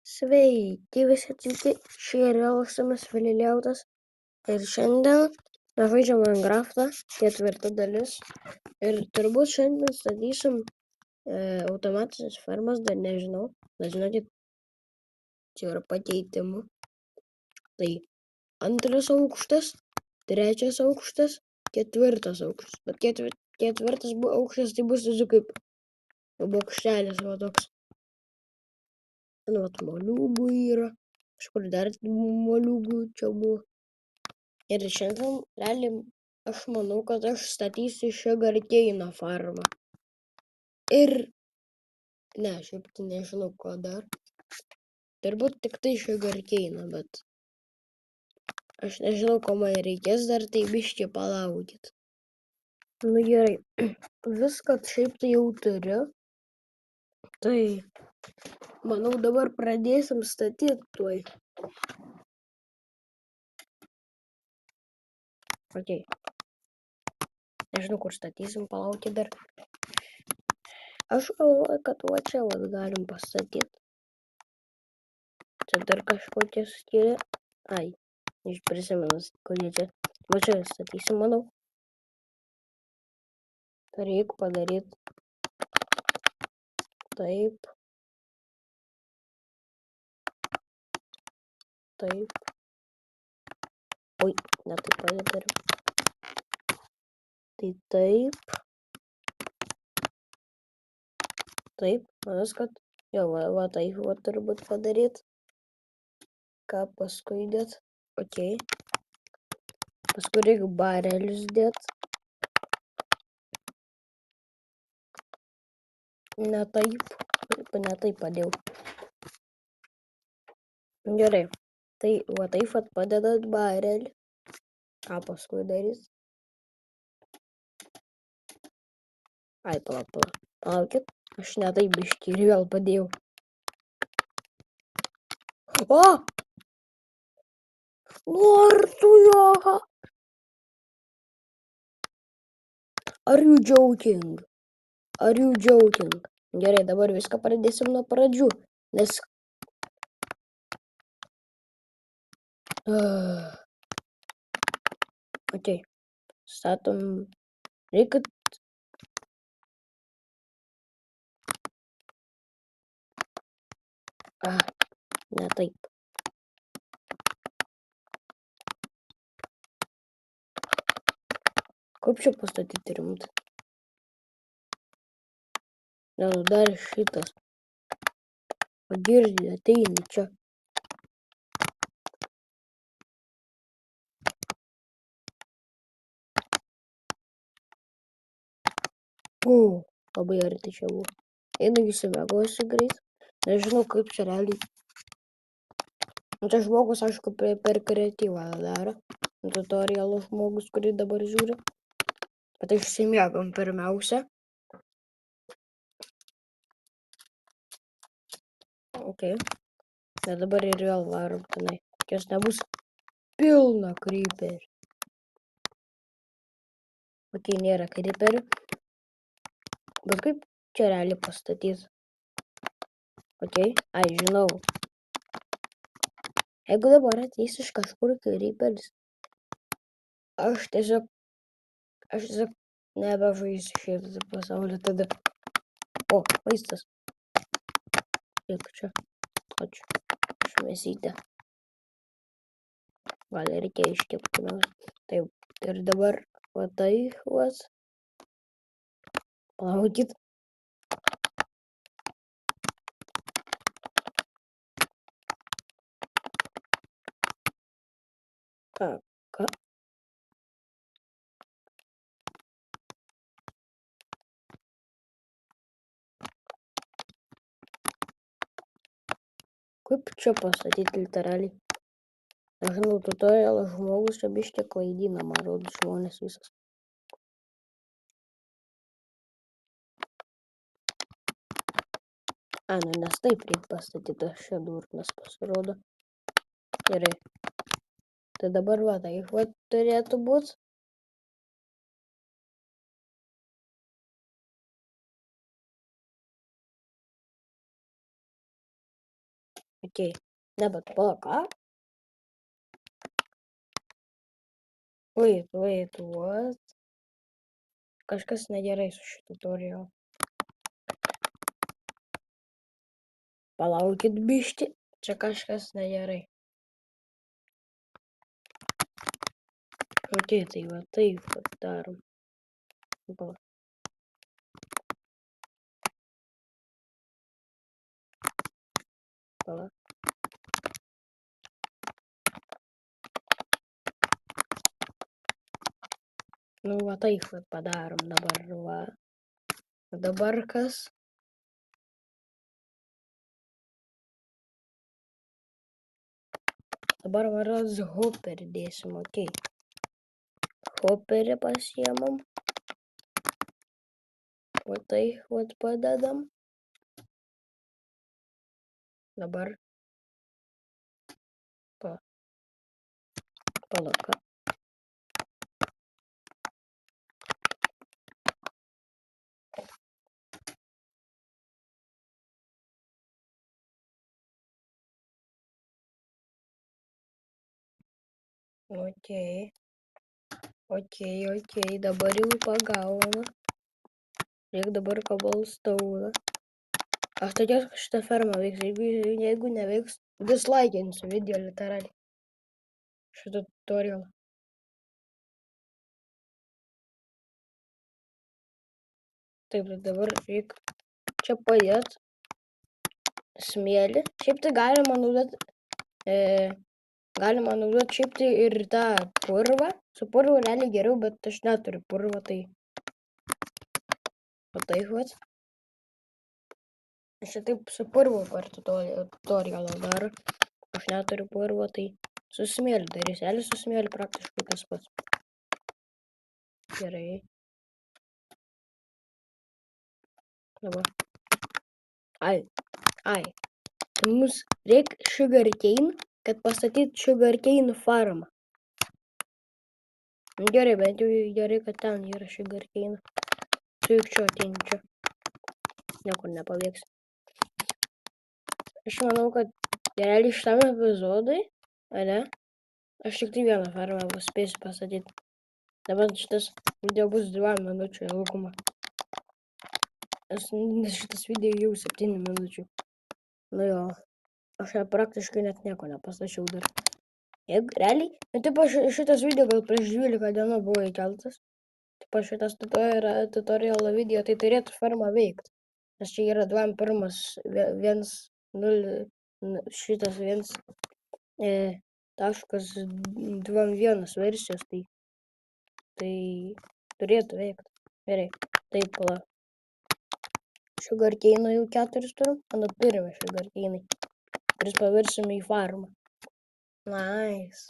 Sveiki visi atvykę, čia yra Osamas Vililiautas ir šiandien mes žaidžiam Minecraftą, 4 dalis. Ir turbūt šiandien statysim automatinės fermas, dar nežinau, bet žinokit, čia yra pakeitimų. Tai 2 aukštas, 3 aukštas, 4 aukštas, bet 4 aukštas tai bus kaip bokštelis, va toks. Vat moliūgų yra, kažkur dar moliūgų čia buvo. Ir šiandien realiai aš manau, kad aš statysiu sugarcane farmą. Ir ne, šiaip tai nežinau, ko dar. Turbūt tik tai sugarcane, bet aš nežinau, ko man reikės dar, tai biškį palaukit. Nu gerai, viską šiaip tai jau turiu. Tai manau, dabar pradėsim statyti tuoj. Ok. Nežinau, kur statysim, palaukit dar. Aš galvoju, kad va čia vat galim pastatyti. Čia dar kažkokia skylė. Ai, prisimenu, kurie čia. Va čia statysim, manau. Tai reikia padaryti taip. Taip. Oi, ne taip padariau. Tai taip. Taip, manas, kad jau va taip va turbūt padaryti. Ką paskui dėt? Ok. Paskui reikia barelius dėt. Ne taip. Ne taip padėjau. Gerai. Tai va taip vat padedat barelį. Ką paskui darys? Ai, palaukit. Aš ne taip biškį ir vėl padėjau. O! Nu ar tu joha? Are you joking? Are you joking? Gerai, dabar viską pradėsim nuo pradžių, nes... Ok, statom... Reikia... Ne taip. Kaip čia pastatyti rimtą? Ne, dar šitas. Pagirdi, ateini čia. Labai arti čia buvo. Einu įsimiegosiu greit. Nežinau, kaip čia realiai. Čia žmogus, aišku, per kreatyvą daro. Tutorialų žmogus, kurį dabar žiūri. Bet išsimiegam pirmiausia. Ok. Bet dabar ir vėl varom tenai. Kas nebus pilna creeperių. Ok, nėra creeperių. Bet kaip čia realiai pastatyti? Ok, ai, žinau. Jeigu dabar ateis iš kažkur creeperis, aš tiesiog nebežaisiu šitą pasaulį tada. O, vaistas. Kiek čia? Ačiū. Šmėsytė. Gal reikia iškepti nors. Taip, ir dabar va tai, vas. Palaukit. Ką? Kaip čia pastatyti literaliai? Aš žinau, tutorialą žmogus čia biškį klaidina, man rodos, žmonės visas. Nu nes taip reikia pastatyti, aš čia durnas pasirodo. Gerai. Tai dabar va, tai va turėtų būti. Okei. Ne, bet pala, ką? Wait, what? Kažkas negerai su šitu tutorial. Palaukit biškį, čia kažkas negerai. Okei, tai va taip vat darom. Pala. Pala. Nu va taip vat padarom dabar, va. Dabar kas? Dabar varos hopperį dėsim, okei. Hopperį pasiemam. Va tai vat padedam. Dabar. Palaka. Okei, dabar jau pagauna. Reik dabar kobalstauną. Aš tikiuosi, kad šitą fermą veiks. Jeigu neveiks, dislaikinsiu video literaliai. Šitą tutorialą. Taip, dabar reik čia padėt smėlį. Šiaip tai galima naudot šiaip tai ir tą purvą. Su purvu realiai geriau, bet aš neturiu purvo, tai o taip vat. Aš čia taip su purvu per tutorialą daro. Aš neturiu purvo, tai su smėliu darys. Realiai su smėliu praktiškai tas pats. Gerai. Dabar. Ai. Tai mums reikia sugarcane, kad pastatyt sugarcane farmą. Gerai, bent jau gerai, kad ten yra sugarcane. Tu juk čia ateini čia. Niekur nepaveiks. Aš manau, kad realiai šitam epizodui, ane? Aš tik tai vieną farmą spėsiu pastatyti. Dabar šitas video bus 2 minučių ilgumo. Nes šitas video jau 7 minučių. Nu jo. Aš praktiškai net nieko nepastačiau dar. Jeigu realiai, nu tipo šitas video gal prieš 12 dienų buvo įkeltas. Tipo šitas tutorialo video, tai turėtų farmą veikti. Nes čia yra 2.1.0 šitas 1.21 versijos, tai turėtų veikti. Gerai, taip, pala. Sugarcane jau 4 turim, mano pirmi sugarcane, kuris pavirsime į farmą. Nice.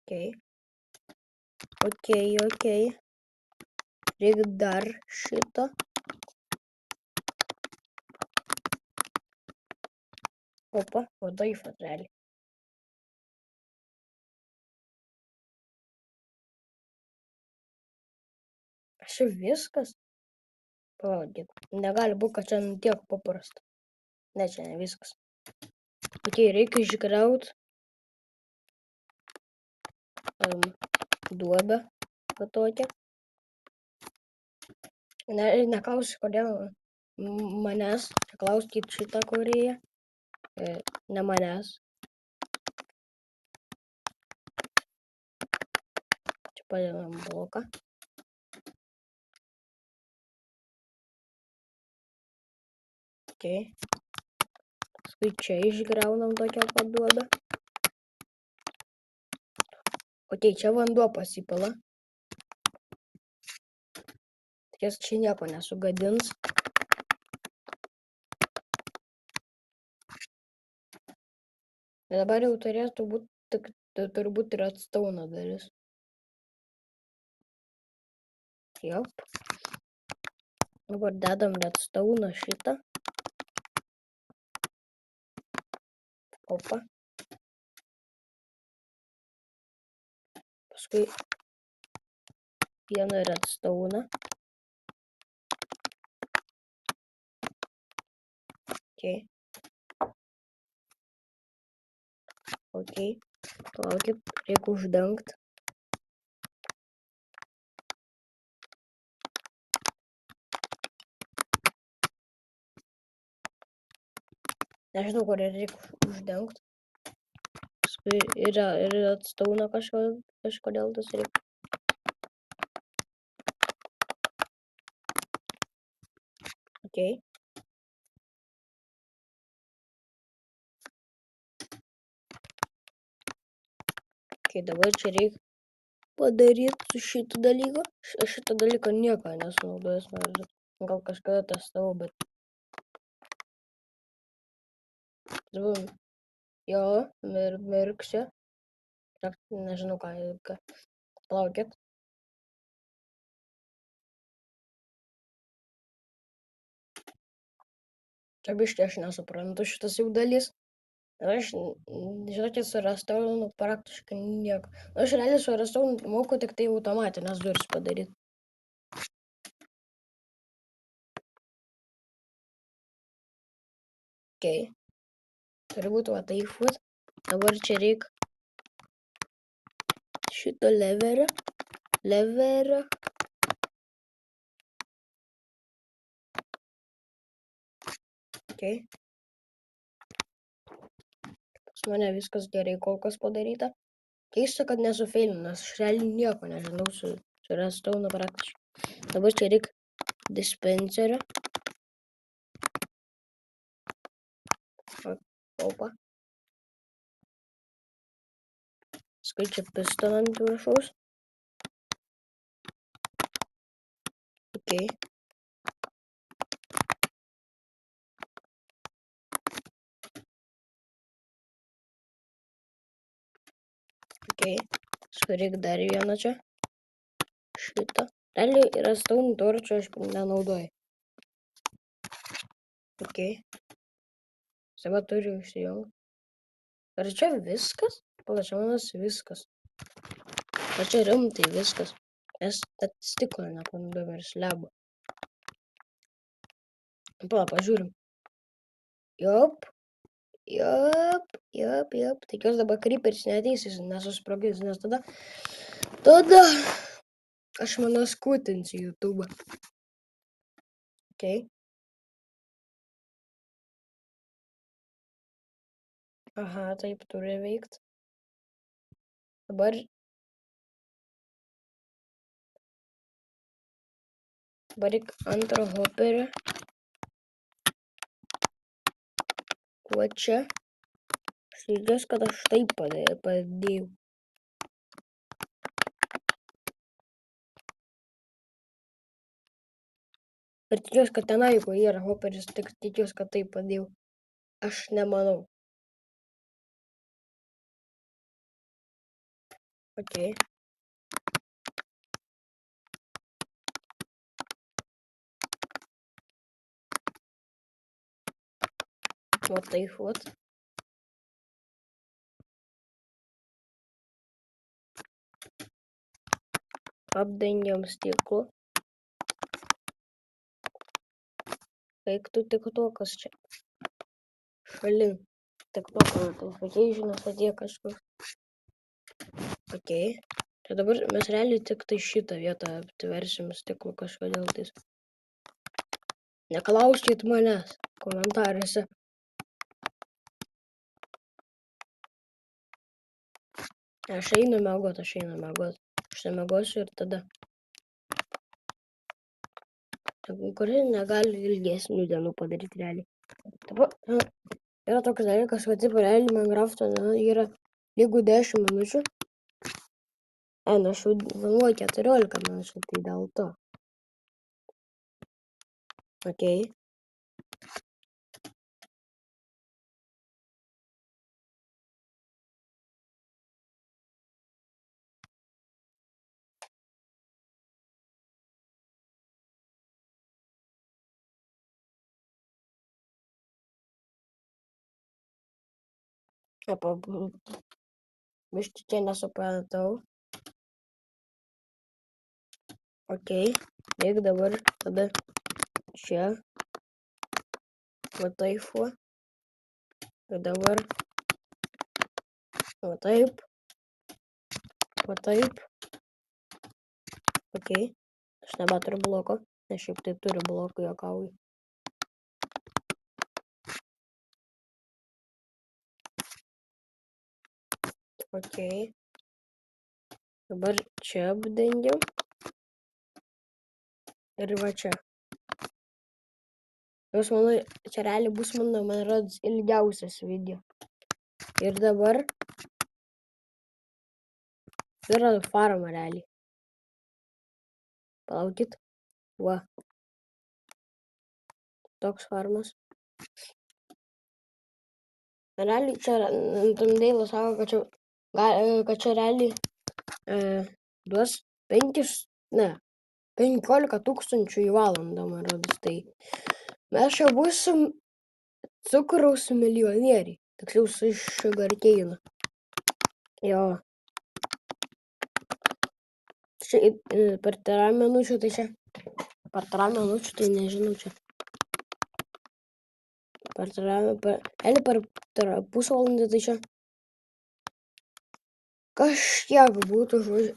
Okei. Reikia dar šito. Opa, o taip realiai. Aš jau viskas. Palaukit, negali būti, kad čia tiek paprasta. Ne, čia ne viskas. Okei, reikia išgriaut duobę tokią. Neklausiu, kodėl manęs. Klauskit šitą kūrėją. Ne manęs. Čia padedam bloką. Okei. Paskui čia išgriaunam tokią pat duobę. Okei, čia vanduo pasipila. Tikiuosi, čia nieko nesugadins. Bet dabar jau turėtų būti, turbūt redstone dalis. Jop. Dabar dedam redstone šitą. Opa. Paskui vieną redstone. Okei. Okei. Palaukit, reikia uždengt. Nežinau, kur reikia uždengt. Paskui ir atstauna kažkodėl tas reikia. Okei. Okei, dabar čia reikia padaryti su šitų dalykų. Aš šitą dalyką nieko nesu naudojęs, nors gal kažkada testavau, bet... Jo, mirksi. Nežinau ką. Palaukit. Čia biškai aš nesuprantu šitas jau dalis. Aš, žinokit, su restauranu praktiškai nieko. Aš realiai su restauranu moku tik tai automatinės duris padaryti. Okei. Turi būti va taip vat. Dabar čia reikia šito leverio. Okei. Pas mane viskas gerai kol kas padaryta. Keista, kad nesufeilinu, nes aš realiai nieko nežinau su restauranu praktiškai. Dabar čia reikia dispenserio. Opa. Skaičia pistoną ant viršaus. Okei. Okei. Paskui reikia dar vieną čia. Šitą. Realiai restaurant torčio aš nenaudoju. Okei. Sava turiu išsijungti. Ar čia viskas? Pala, čia manas viskas. Ar čia rimtai viskas? Nes stiklo nepanaudojame ir slebo. Pala, pažiūrim. Jop. Tikiuosi dabar kryperis neateis, jis nesusprogdins, nes tada aš manau skutinsiu YouTube. Okei. Aha, taip turi veikti. Dabar reikia antro hoperio. Kuo čia? Aš tikiuosi, kad aš taip padėjau. Ir tikiuosi, kad tenai, jeigu yra hoperis, tik tikiuosi, kad taip padėjau. Aš nemanau. Okei. Va taip vat. Apdengiam stiklu. Reiktų tik tokas čia. Šalin. Tik tokas notificationas atėjo kažkur. Okei. Tai dabar mes realiai tik tai šitą vietą aptversim stiklu kažkodėl tais. Neklauskit manęs komentaruose. Aš einu miegot. Aš nemiegosiu ir tada. Kuri negali ilgesnių dienų padaryti realiai. Dabar yra toks dalykas, kad tipo realiai Minecraft'o yra lygu 10 minučių. Aš jau filmuoju 14 minučių, tai dėl to. Okei. Biškį čia nesupratau. Okei. Reikia dabar tada čia. Va taip va. Ir dabar Va taip. Va taip. Ok. Aš nebeturiu bloko. Nes šiaip tai turiu blokų, juokauju. Ok. Dabar čia apdengiau. Ir va čia. Jūs manau, čia realiai bus man rodos ilgiausias video. Ir dabar yra farma realiai. Palaukit. Va. Toks farmas. Realiai čia Thumbnail sako, kad čia realiai duos 15 000 į valandą, man rodos. Tai mes čia būsim cukraus milijonieriai. Tiksliau su Sugarcane. Jo. Čia per 3 minučių tai čia. Per 3 minučių tai nežinau čia. Per pusvalandį tai čia. Kažkiek būtų žodžiu.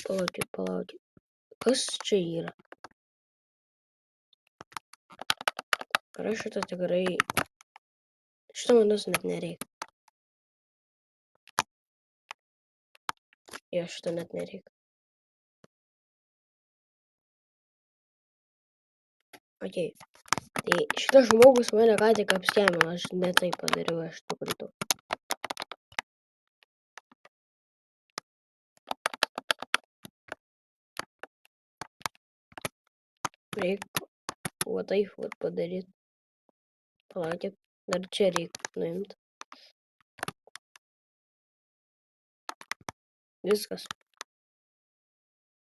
Palaukit. Kas čia yra? Ar šitą tikrai... Šitą manos net nereikia. Jo, šitą net nereikia. Ok. Tai šitas žmogus mane ką tik apskemino, aš ne taip padariau, aš supratau. Reikia va taip padaryti. Palaukit, dar čia reikia nuimti. Viskas.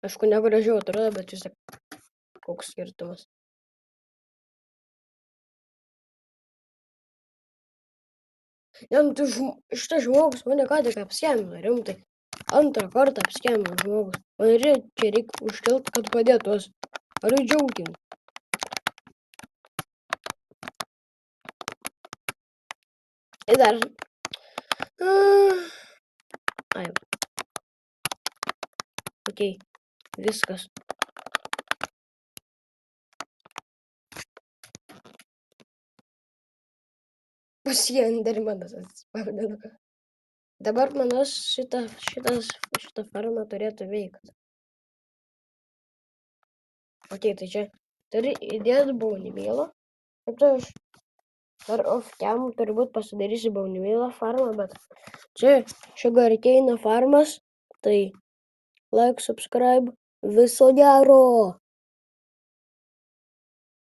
Aišku, negražiau atrodo, bet vis tiek koks skirtumas. Ne, nu tai šitas žmogus mane ką tik apskemino, rimtai. Antrą kartą apskemino žmogus. Man čia reikia užkelt, kad padėtos. Ar jūs džiaugiam? Ir dar... Ai. Ok. Viskas. Endermanas atsispaudino. Dabar manau šitą farmą turėtų veikti. Ok, tai čia turi įdėti baunimėlą. Taip tai aš dar off-cam turbūt pasidarysiu baunimėlą farmą, bet čia Sugarcane farmas. Tai like, subscribe. Viso gero!